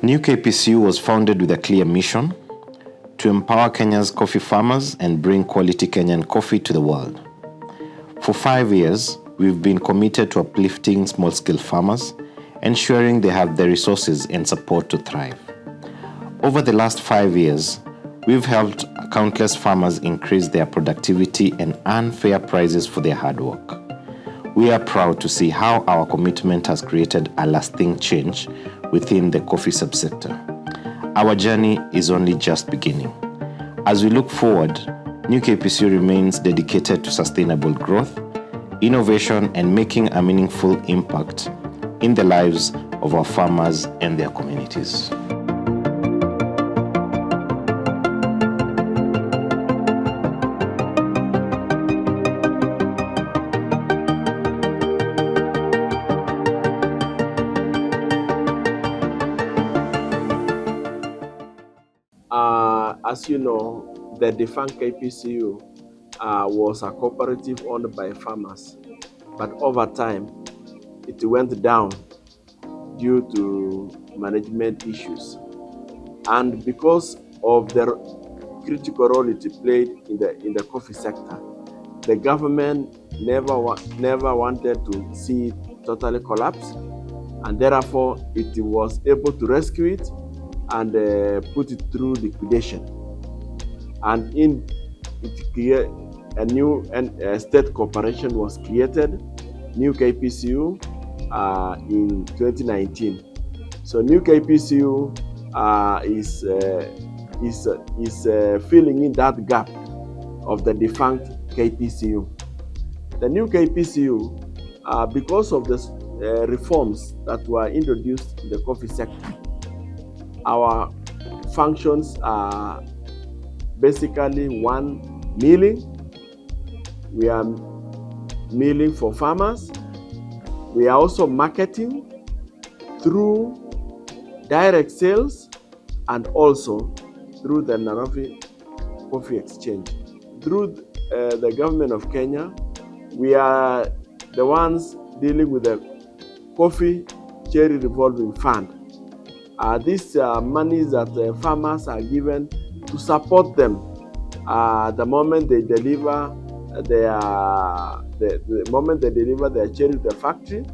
New Kpcu was founded with a clear mission to empower Kenya's coffee farmers and bring quality Kenyan coffee to the world. For 5 years, we've been committed to uplifting small-scale farmers, ensuring they have the resources and support to thrive. Over the last 5 years, we've helped countless farmers increase their productivity and earn fair prices for their hard work. We are proud to see how our commitment has created a lasting change within the coffee subsector. Our journey is only just beginning. As we look forward, New Kpcu remains dedicated to sustainable growth, innovation, and making a meaningful impact in the lives of our farmers and their communities. As you know, the defunct Kpcu was a cooperative owned by farmers, but over time it went down due to management issues. And because of the critical role it played in the coffee sector, the government never wanted to see it totally collapse, and therefore it was able to rescue it and put it through liquidation. And a new state corporation was created, New Kpcu, in 2019. So New Kpcu is filling in that gap of the defunct Kpcu. The New Kpcu, because of the reforms that were introduced in the coffee sector, our functions are basically one, milling. We are milling for farmers. We are also marketing through direct sales and also through the Nairobi Coffee Exchange. Through the government of Kenya, we are the ones dealing with the Coffee Cherry Revolving Fund. These are monies that farmers are given to support them the moment they deliver their cherry to the factory.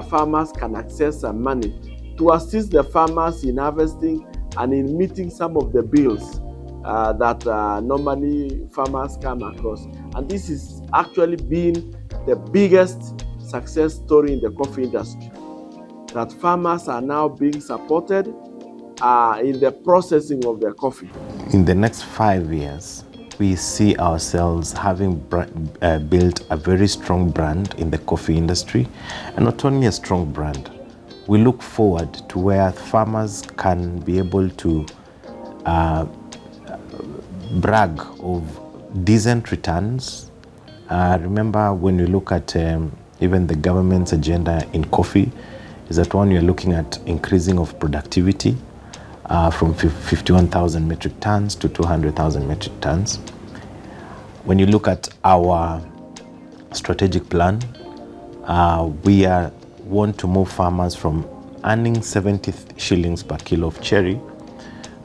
Farmers can access some money to assist the farmers in harvesting and in meeting some of the bills that normally farmers come across. And this is actually been the biggest success story in the coffee industry, that farmers are now being supported in the processing of their coffee. In the next 5 years, we see ourselves having built a very strong brand in the coffee industry, and not only a strong brand, we look forward to where farmers can be able to brag of decent returns. Remember, when you look at even the government's agenda in coffee, is that one, you're looking at increasing of productivity from 51,000 metric tons to 200,000 metric tons. When you look at our strategic plan, we want to move farmers from earning 70 shillings per kilo of cherry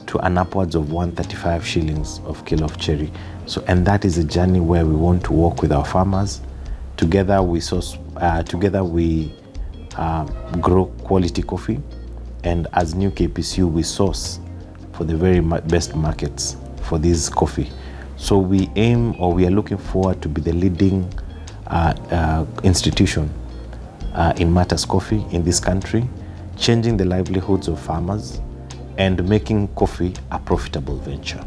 to an upwards of 135 shillings of kilo of cherry. So, and that is a journey where we want to work with our farmers. Together we grow quality coffee, and as New Kpcu, we source for the very best markets for this coffee. So we are looking forward to be the leading institution in matters coffee in this country, changing the livelihoods of farmers and making coffee a profitable venture.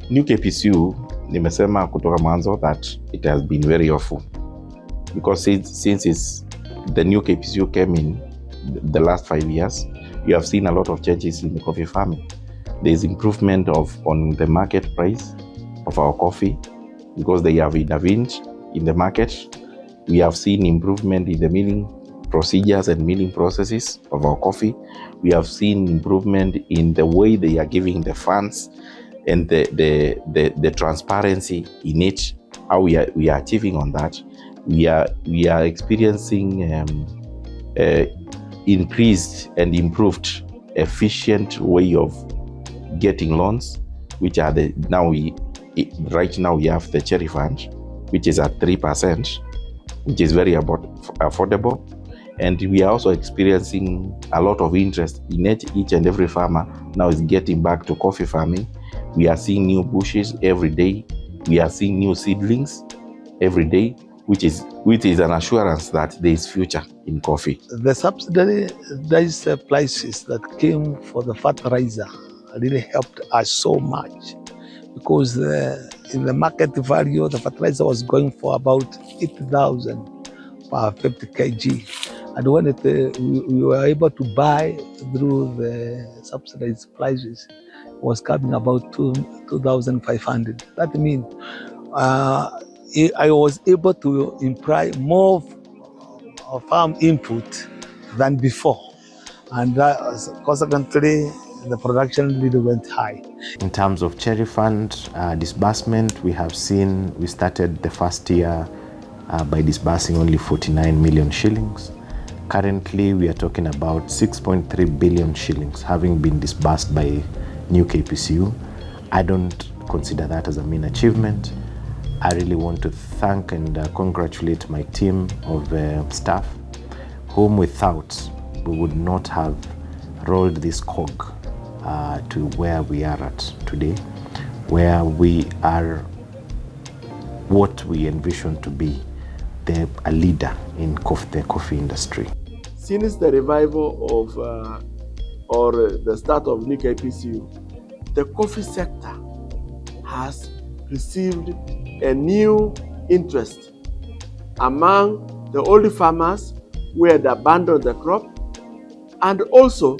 New Kpcu, nimesema kutoka mwanzo that it has been very awful, because since the New Kpcu came in the last 5 years, you have seen a lot of changes in the coffee farming. There is improvement on the market price of our coffee because they have intervened in the market. We have seen improvement in the milling procedures and milling processes of our coffee. We have seen improvement in the way they are giving the funds and the transparency in it, how we are achieving on that. We are experiencing increased and improved efficient way of getting loans, which are right now we have the cherry fund, which is at 3%, which is very affordable. And we are also experiencing a lot of interest in each and every farmer now is getting back to coffee farming. We are seeing new bushes every day. We are seeing new seedlings every day, which is an assurance that there is future in coffee. The subsidized prices that came for the fertilizer really helped us so much, because in the market value, the fertilizer was going for about 8,000 per 50 kg. And when we were able to buy through the subsidized prices, it was coming about 2,500. That means I was able to imply more farm input than before. And that consequently, the production really went high. In terms of cherry fund disbursement, we started the first year by disbursing only 49 million shillings. Currently, we are talking about 6.3 billion shillings having been disbursed by new Kpcu. I don't consider that as a mean achievement. I really want to thank and congratulate my team of staff, whom without we would not have rolled this cog to where we are at today, where we are what we envision to be a leader in the coffee industry. Since the revival of or the start of new Kpcu, the coffee sector has received a new interest among the old farmers who had abandoned the crop, and also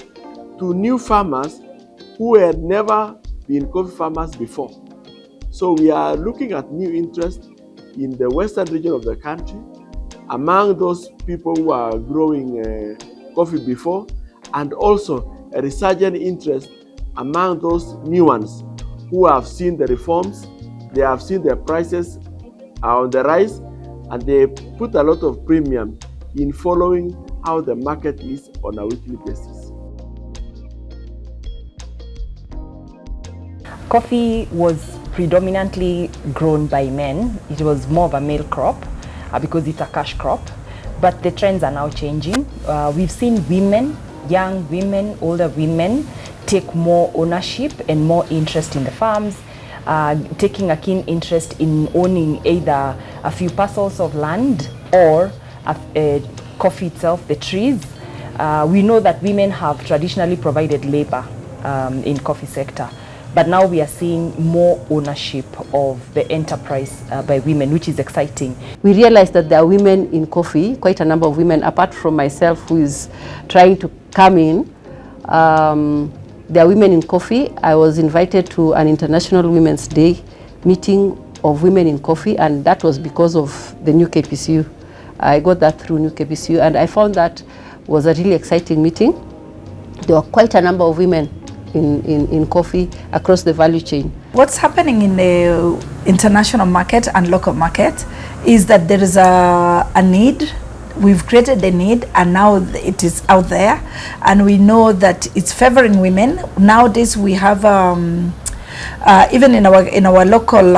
to new farmers who had never been coffee farmers before. So we are looking at new interest in the western region of the country among those people who are growing coffee before, and also a resurgent interest among those new ones who have seen the reforms. They have seen their prices are on the rise, and they put a lot of premium in following how the market is on a weekly basis. Coffee was predominantly grown by men. It was more of a male crop because it's a cash crop, but the trends are now changing. We've seen women, young women, older women take more ownership and more interest in the farms, taking a keen interest in owning either a few parcels of land or coffee itself, the trees. We know that women have traditionally provided labor in coffee sector, but now we are seeing more ownership of the enterprise by women, which is exciting. We realized that there are women in coffee, quite a number of women, apart from myself who is trying to come in. There are women in coffee. I was invited to an International Women's Day meeting of women in coffee, and that was because of the new Kpcu. I got that through new Kpcu, and I found that was a really exciting meeting. There were quite a number of women in coffee across the value chain. What's happening in the international market and local market is that there is a need. We've created the need, and now it is out there, and we know that it's favoring women. Nowadays we have even in our local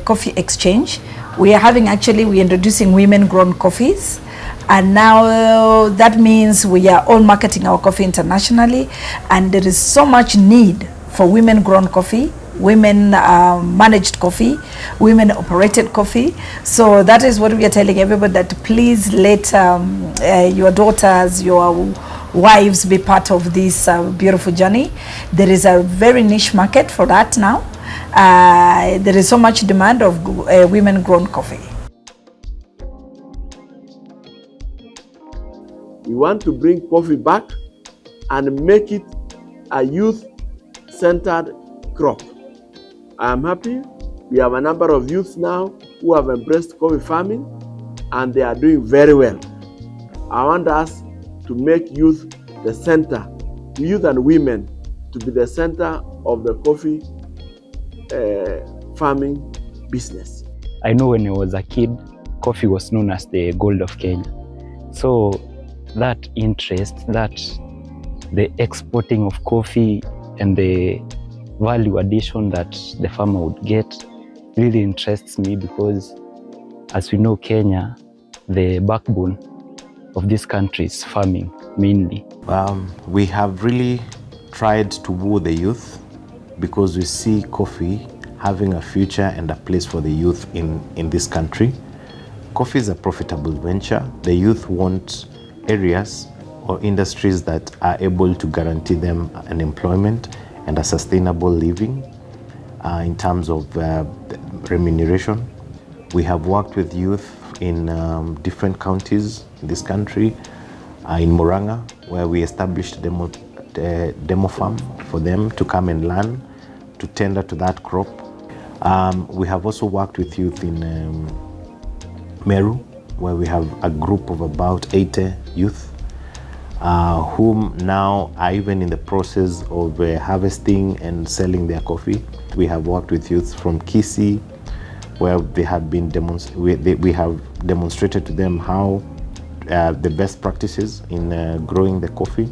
coffee exchange, we're introducing women grown coffees, and now that means we are all marketing our coffee internationally, and there is so much need for women grown coffee, women managed coffee, women operated coffee. So that is what we are telling everybody, that please let your daughters, your wives be part of this beautiful journey. There is a very niche market for that now. There is so much demand of women grown coffee. We want to bring coffee back and make it a youth-centered crop. I am happy. We have a number of youths now who have embraced coffee farming, and they are doing very well. I want us to make youth the center, youth and women to be the center of the coffee farming business. I know when I was a kid, coffee was known as the gold of Kenya. So that interest, that the exporting of coffee and the value addition that the farmer would get really interests me, because as we know, Kenya, the backbone of this country is farming mainly. We have really tried to woo the youth because we see coffee having a future and a place for the youth in this country. Coffee is a profitable venture. The youth want areas or industries that are able to guarantee them an employment and a sustainable living in terms of remuneration. We have worked with youth in different counties in this country. In Murang'a, where we established a demo farm for them to come and learn to tender to that crop. We have also worked with youth in Meru, where we have a group of about 80 youth whom now are even in the process of harvesting and selling their coffee. We have worked with youth from Kpcu, where they have been we have demonstrated to them how the best practices in growing the coffee,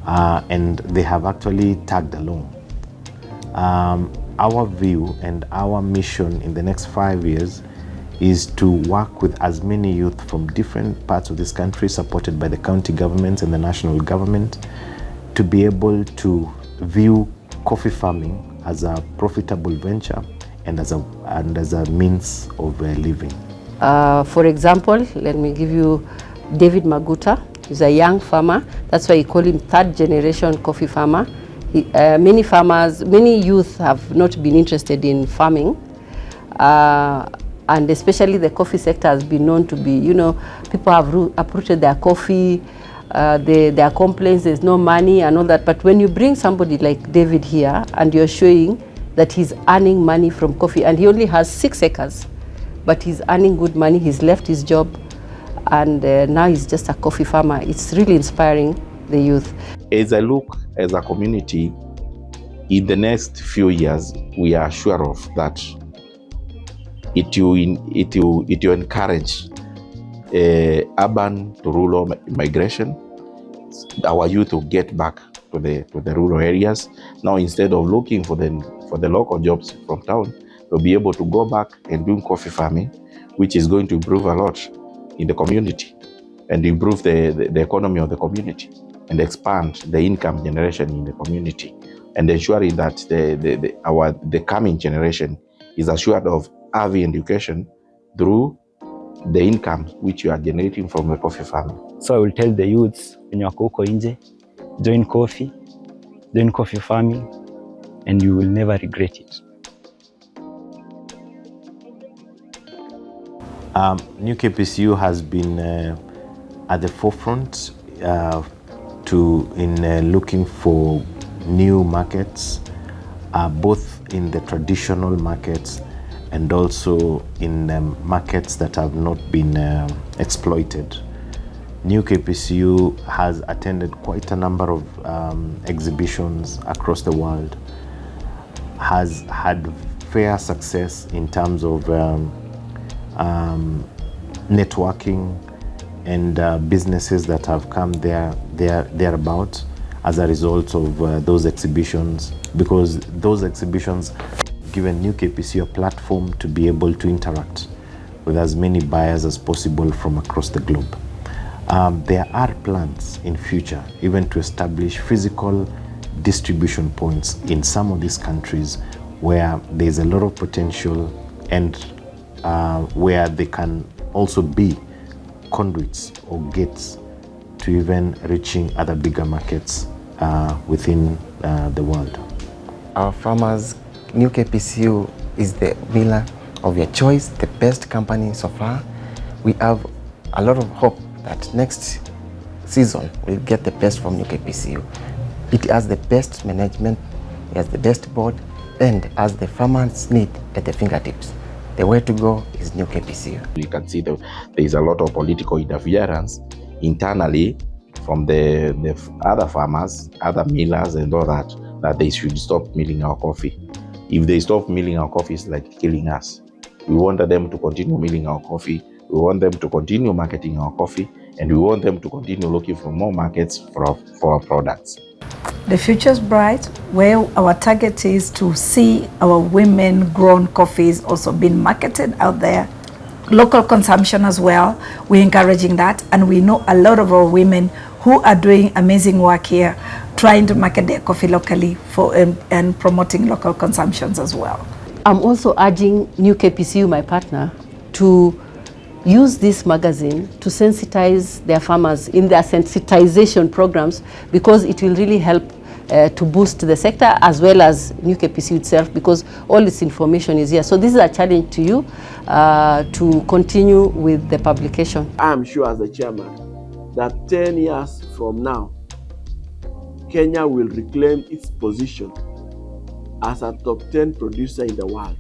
and they have actually tagged along. Our view and our mission in the next 5 years is to work with as many youth from different parts of this country, supported by the county governments and the national government, to be able to view coffee farming as a profitable venture and as a means of living. For example, let me give you David Maguta. He's a young farmer. That's why you call him third generation coffee farmer. Many youth have not been interested in farming. And especially the coffee sector has been known to be, people have uprooted their coffee, their complaints, there's no money and all that. But when you bring somebody like David here and you're showing that he's earning money from coffee, and he only has 6 acres, but he's earning good money, he's left his job, and now he's just a coffee farmer. It's really inspiring the youth. As I look as a community, in the next few years, we are sure of that it will encourage urban to rural migration. Our youth will get back to the rural areas. Now, instead of looking for the local jobs from town, they'll be able to go back and do coffee farming, which is going to improve a lot in the community and improve the economy of the community and expand the income generation in the community, and ensuring that the coming generation is assured of having education through the income which you are generating from the coffee farming. So I will tell the youths, when you are huko nje, join coffee farming, and you will never regret it. New Kpcu has been at the forefront in looking for new markets, both in the traditional markets and also in markets that have not been exploited. New Kpcu has attended quite a number of exhibitions across the world, has had fair success in terms of networking and businesses that have come thereabout as a result of those exhibitions, because those exhibitions given New Kpcu a platform to be able to interact with as many buyers as possible from across the globe. There are plans in future even to establish physical distribution points in some of these countries where there's a lot of potential and where they can also be conduits or gates to even reaching other bigger markets within the world. Our farmers, New Kpcu is the miller of your choice, the best company so far. We have a lot of hope that next season we'll get the best from New Kpcu. It has the best management, it has the best board, and as the farmers need at the fingertips. The way to go is New Kpcu. You can see there is a lot of political interference internally from the other farmers, other millers and all that they should stop milling our coffee. If they stop milling our coffee, it's like killing us. We want them to continue milling our coffee. We We want them to continue marketing our coffee, and we want them to continue looking for more markets for our products. The future's bright, where our target is to see our women-grown coffees also being marketed out there. Local consumption as well, we're encouraging that, and we know a lot of our women who are doing amazing work here, trying to market their coffee locally and promoting local consumptions as well. I'm also urging New Kpcu, my partner, to use this magazine to sensitize their farmers in their sensitization programs, because it will really help to boost the sector as well as New Kpcu itself, because all this information is here. So this is a challenge to you to continue with the publication. I'm sure as the chairman that 10 years from now, Kenya will reclaim its position as a top 10 producer in the world.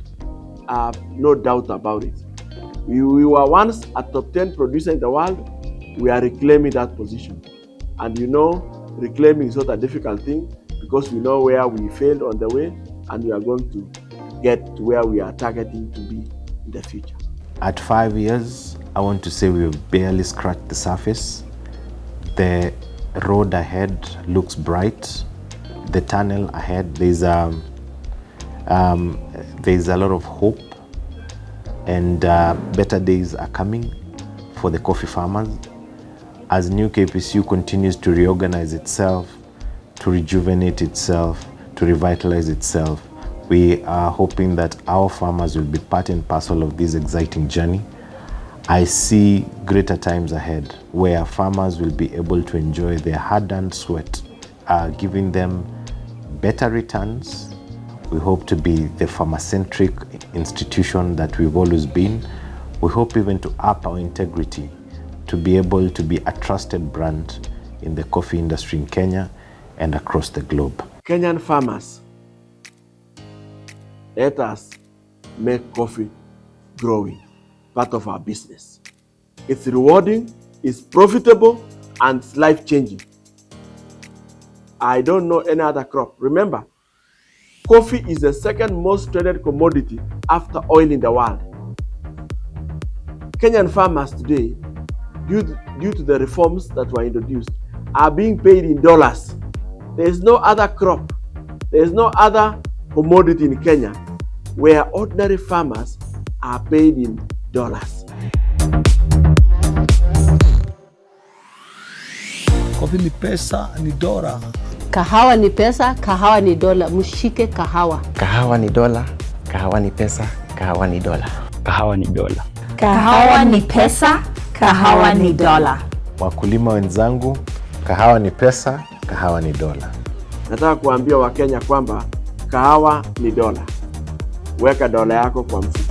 I have no doubt about it. We were once a top 10 producer in the world. We are reclaiming that position. And you know, reclaiming is not a difficult thing, because we know where we failed on the way, and we are going to get to where we are targeting to be in the future. At 5 years, I want to say we've barely scratched the surface. The road ahead looks bright. The tunnel ahead, there's a lot of hope, and better days are coming for the coffee farmers as New Kpcu continues to reorganize itself, to rejuvenate itself, to revitalize itself. We are hoping that our farmers will be part and parcel of this exciting journey. I see greater times ahead where farmers will be able to enjoy their hard-earned sweat, giving them better returns. We hope to be the farmer-centric institution that we've always been. We hope even to up our integrity, to be able to be a trusted brand in the coffee industry in Kenya and across the globe. Kenyan farmers, let us make coffee growing part of our business. It's rewarding, it's profitable, and it's life-changing. I don't know any other crop. Remember, coffee is the second most traded commodity after oil in the world. Kenyan farmers today, due to the reforms that were introduced, are being paid in dollars. There is no other crop, there is no other commodity in Kenya where ordinary farmers are paid in dollars. Coffee ni pesa, ni dola. Kahawa ni pesa, kahawa ni dola. Mshike kahawa. Kahawa ni dola, kahawa ni pesa, kahawa ni dola. Kahawa ni dola. Kahawa ni pesa, kahawa ni dola. Wakulima wenzangu, kahawa ni pesa, kahawa ni dola. Nataka kuambia Wakenya kwamba kahawa ni dola. Weka dola yako kwa mfuko.